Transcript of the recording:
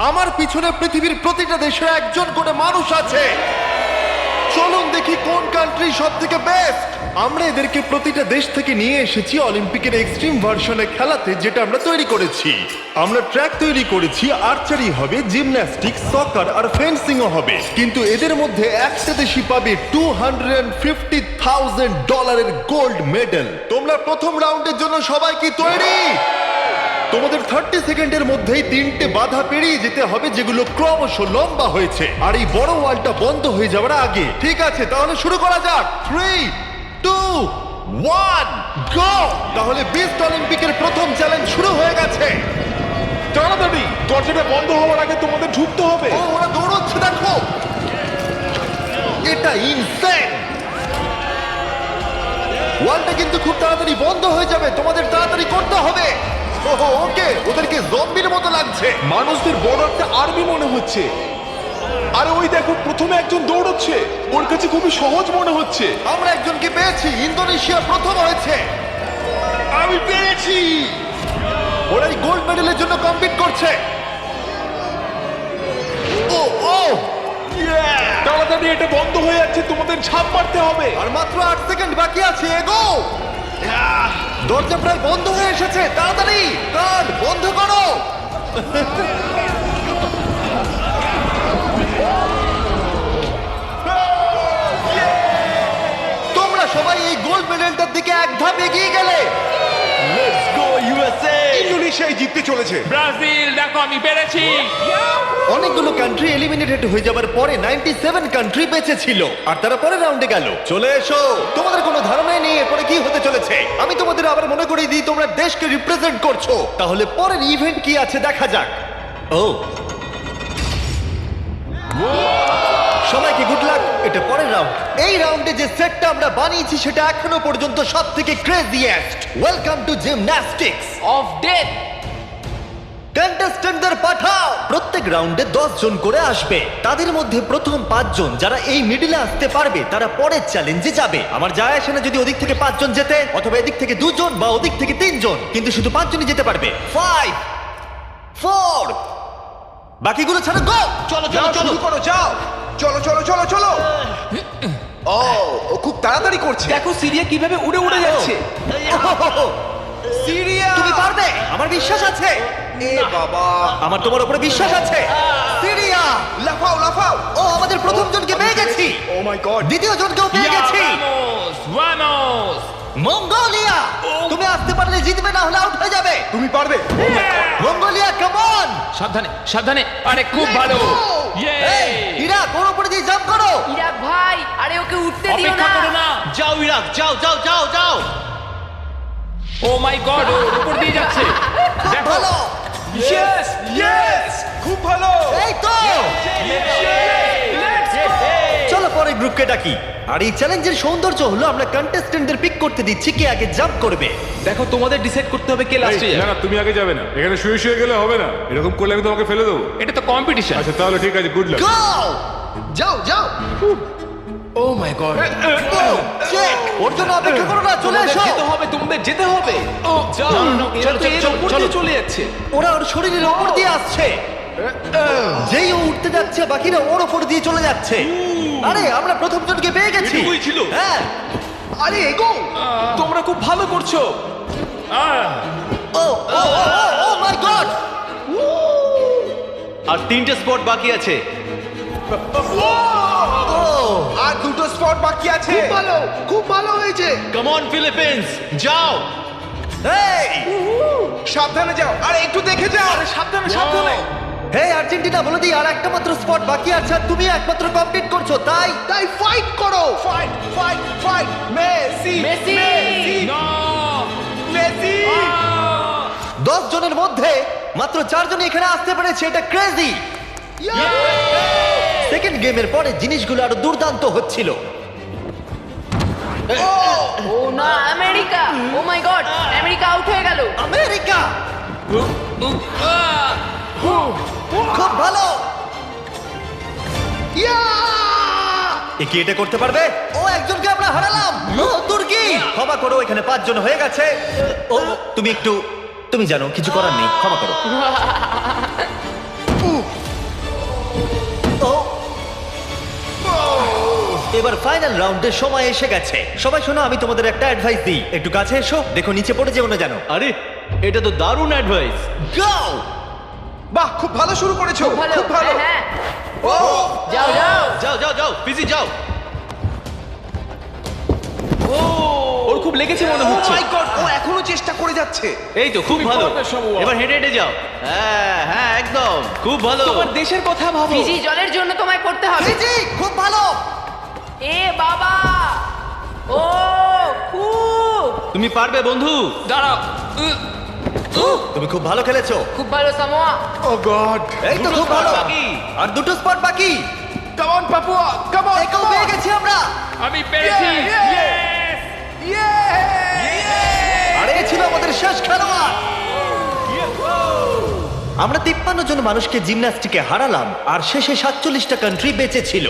আমার পিছনে পৃথিবীর প্রতিটা দেশের একজন করে মানুষ আছে। চলুন দেখি কোন কান্ট্রি সব থেকে বেস্ট। আমরা এদেরকে প্রতিটা দেশ থেকে নিয়ে এসেছি অলিম্পিকের এক্সট্রিম ভার্সনে খেলাতে, যেটা আমরা তৈরি করেছি। আমরা ট্র্যাক তৈরি করেছি, আর্চারি হবে, জিমন্যাস্টিক্স, সকার আর ফেন্সিংও হবে। কিন্তু এদের মধ্যে একটা দেশই পাবে $250,000 গোল্ড মেডেল। তোমরা প্রথম রাউন্ডের জন্য সবাই কি তৈরি? তোমাদের 30 সেকেন্ডের মধ্যেই 3টে বাধা পেরিয়ে যেতে হবে, যেগুলো ক্রমশ লম্বা হয়েছে, আর এই বড় ওয়ালটা বন্ধ হয়ে যাওয়ার আগে। ঠিক আছে, তাহলে শুরু করা যাক। 3, 2, 1, গো! তাহলে বিস্ট অলিম্পিকের প্রথম চ্যালেঞ্জ শুরু হয়ে গেছে। তাড়াতাড়ি, দরজাটা বন্ধ হওয়ার আগে তোমাদের ঢুকতে হবে। ও, ওরা দৌড়চ্ছে, দেখো। এটা ইনসেন। ওয়ালটা কিন্তু খুব তাড়াতাড়ি বন্ধ হয়ে যাবে, তোমাদের তাড়াতাড়ি করতে হবে। ওহো, ওকে, ওদেরকে জম্বির মতো লাগছে। মানুষদের বড় একটা আর্মি মনে হচ্ছে। আরে ওই দেখো, প্রথমে একজন দৌড়চ্ছে, ওর কাছে খুবই সহজ মনে হচ্ছে। আমরা একজনকে পেয়েছি, ইন্দোনেশিয়া প্রথম হয়েছে। আমি পেরেছি। ওরা এই গোল্ড মেডেলের জন্য কম্পিট করছে। ও ও, তাড়াতাড়ি, এটা বন্ধ হয়ে যাচ্ছে, তোমাদের ঝাঁপ মারতে হবে। আর মাত্র 8 সেকেন্ড বাকি আছে, এগো। দরজা প্রায় বন্ধ হয়ে এসেছে, তাড়াতাড়ি গার্ড বন্ধ করো। তোমরা সবাই এই গোল্ড মেডেলটার দিকে এক ধাপ এগিয়ে গেলে। Let's go USA. ইন্দোনেশিয়াই জিততে চলেছে। ব্রাজিল, দেখো আমি পেরেছি। অনেকগুলো কান্ট্রি এলিমিনেটেড হয়ে যাবার পরে 97 কান্ট্রি বেঁচে ছিল, আর তারা পরের রাউন্ডে গেল। চলে এসো, তোমাদের কোনো ধারণাই নেই এরপরে কি হতে চলেছে। আমি তোমাদের আবার মনে করিয়ে দিই, তোমরা দেশকে রিপ্রেজেন্ট করছো। তাহলে পরের ইভেন্ট কি আছে দেখা যাক। ও, সবাইকে গুড লাক। এটা পরের রাউন্ড। এই রাউন্ডে যে সেটটা আমরা বানিয়েছি সেটা এখনো পর্যন্ত সবথেকে craziest. Welcome to gymnastics of death. কন্টেস্ট্যান্টদের পাঠাও। প্রত্যেক রাউন্ডে 10 জন করে আসবে। তাদের মধ্যে প্রথম 5 জন যারা এই মিডলে আসতে পারবে তারা পরের চ্যালেঞ্জে যাবে। আমার যায় আসে না যদি ওদিক থেকে 5 জন যেতে, অথবা এদিক থেকে 2 জন বা ওদিক থেকে 3 জন, কিন্তু শুধু 5 জনই যেতে পারবে। 5, 4, বাকিগুলো ছাড়ো, গো। চলো চলো চলো করো, যাও। চলো চলো চলো চলো। ও, ও খুব তাড়াতাড়ি করছে। দেখো সিরিয়া কিভাবে উড়ে উড়ে যাচ্ছে। সিরিয়া, তুমি পারবে, আমার বিশ্বাস আছে। এ বাবা, আমার তোমার উপরে বিশ্বাস আছে। সিরিয়া, লাফাও লাফাও। ও, আমাদের প্রথম জনকে পেয়ে গেছি। ও মাই গড। দ্বিতীয় জনকেও পেয়ে গেছি। ভামোস। মঙ্গোলিয়া, তুমি আসতে পারলে জিতবে, না হলে আউট হয়ে যাবে। তুমি পারবে। Mongolia, come on. সাবধানে সাবধানে। আরে খুব ভালো। এই, ইরাক, ওর উপরে দিয়ে জাম্প করো। ইরাক ভাই, আরে ওকে উঠতে দিও অপেক্ষা না। করো না। যাও ইরাক, যাও যাও যাও যাও। ও মাই গড, ওর উপর দিয়ে যাচ্ছে। দেখো। ভালো, ইয়েস ইয়েস, খুব ভালো। এই তো। চলো পরে গ্রুপকে ডাকি। আর এই চ্যালেঞ্জের সৌন্দর্য হলো আমরা কন্টেস্টেন্টদের পিক করতে দিচ্ছি কে আগে জাম্প করবে। দেখো, তোমাদের ডিসাইড করতে হবে কে লাস্টে না যাবে। না, তুমি আগে যাবে না, এখানে শুয়ে শুয়ে গেলে হবে না। এরকম করলে আমি তোমাকে ফেলে দেবো। এটা তো কম্পিটিশন। আচ্ছা তাহলে ঠিক আছে, গুড লাক। গো, যাও যাও। ও মাই গড। চেক। ওর জন্য অপেক্ষা করো না, চলে এসো। যেতে হবে, তোমাদের যেতে হবে। যাও, চলো এর উপর দিয়ে চলে যাচ্ছে। ওরা ওর শরীরের ওপর দিয়ে আসছে। যেই ও উঠতে যাচ্ছে, বাকিরা ওর ওপর দিয়ে চলে যাচ্ছে। আরে আমরা প্রথম জনকে পেয়ে গেছি। এটুকুই ছিল? হ্যাঁ। আরে এগো। তোমরা খুব ভালো করছো। ও ও ও মাই গড। আর 3টে স্পট বাকি আছে। আর 2টো স্পট বাকি আছে। খুব ভালো, খুব ভালো হয়েছে। কাম অন ফিলিপিন্স, যাও। এই, সাবধানে যাও, আর একটু দেখে যাও। আরে সাবধানে সাবধানে। হেই আর্জেন্টিনা, বলে দিই আর একটা মাত্র স্পট বাকি আছে, আর তুমি একমাত্র কমপ্লিট করছো, তাই তাই ফাইট করো। Fight fight fight. Messi Messi. না। মেসি। 10 জনের মধ্যে মাত্র 4 জন এখানে আসতে পেরেছে। এটা ক্রেজি। সেকেন্ড গেমের পরে জিনিসগুলো আরো দুর্দান্ত হচ্ছিল। ও না, আমেরিকা। ও মাই গড, আমেরিকা আউট হয়ে গেল। আমেরিকা, খুব ভালো। এ কি এটা করতে পারবে? ও, একজনকে আমরা হারালাম। ও, তুর্কি। ক্ষমা করো, এখানে 5 জন হয়ে গেছে। ও, তুমি জানো কিছু করার নেই, ক্ষমা করো। এবার ফাইনাল রাউন্ডের সময় এসে গেছে। সবাই শোনো, আমি তোমাদের একটা অ্যাডভাইস দিই, একটু কাছে এসো, দেখো নিচে পড়ে যেও না জানো। আরে এটা তো দারুণ অ্যাডভাইস। গাও! বাহ, খুব ভালো শুরু করেছো, ভালো খুব ভালো। হ্যাঁ ও যাও যাও যাও যাও যাও ফিজি যাও। ওর খুব লেগেছে মনে হচ্ছে। মাই গড, ও এখনো চেষ্টা করে যাচ্ছে। এই তো খুব ভালো। পারবে, শামু। এবার হেঁটে হেঁটে যাও। হ্যাঁ হ্যাঁ একদম খুব ভালো। তোমার দেশের কথা ভাবো। ফিজি জলের জন্য তোমায় করতে হবে ফিজি, খুব ভালো। এ বাবা ও খুব তুমি পারবে বন্ধু। দাঁড়াও তুমি খুব ভালো খেলেছো। খুব ভালো সামোয়া ও গড। এই তো দুটো খুব spot ভালো। বাকি। আর দুটো স্পট বাকি। Come on Papua, come on. একেও পেয়ে গেছি আমরা। আমি পেরেছি আর এই ছিল আমাদের শেষ খেলোয়াড়। আমরা 53 জন মানুষকে জিমন্যাস্টিকে হারালাম, আর শেষে 47টা কান্ট্রি বেঁচে ছিল।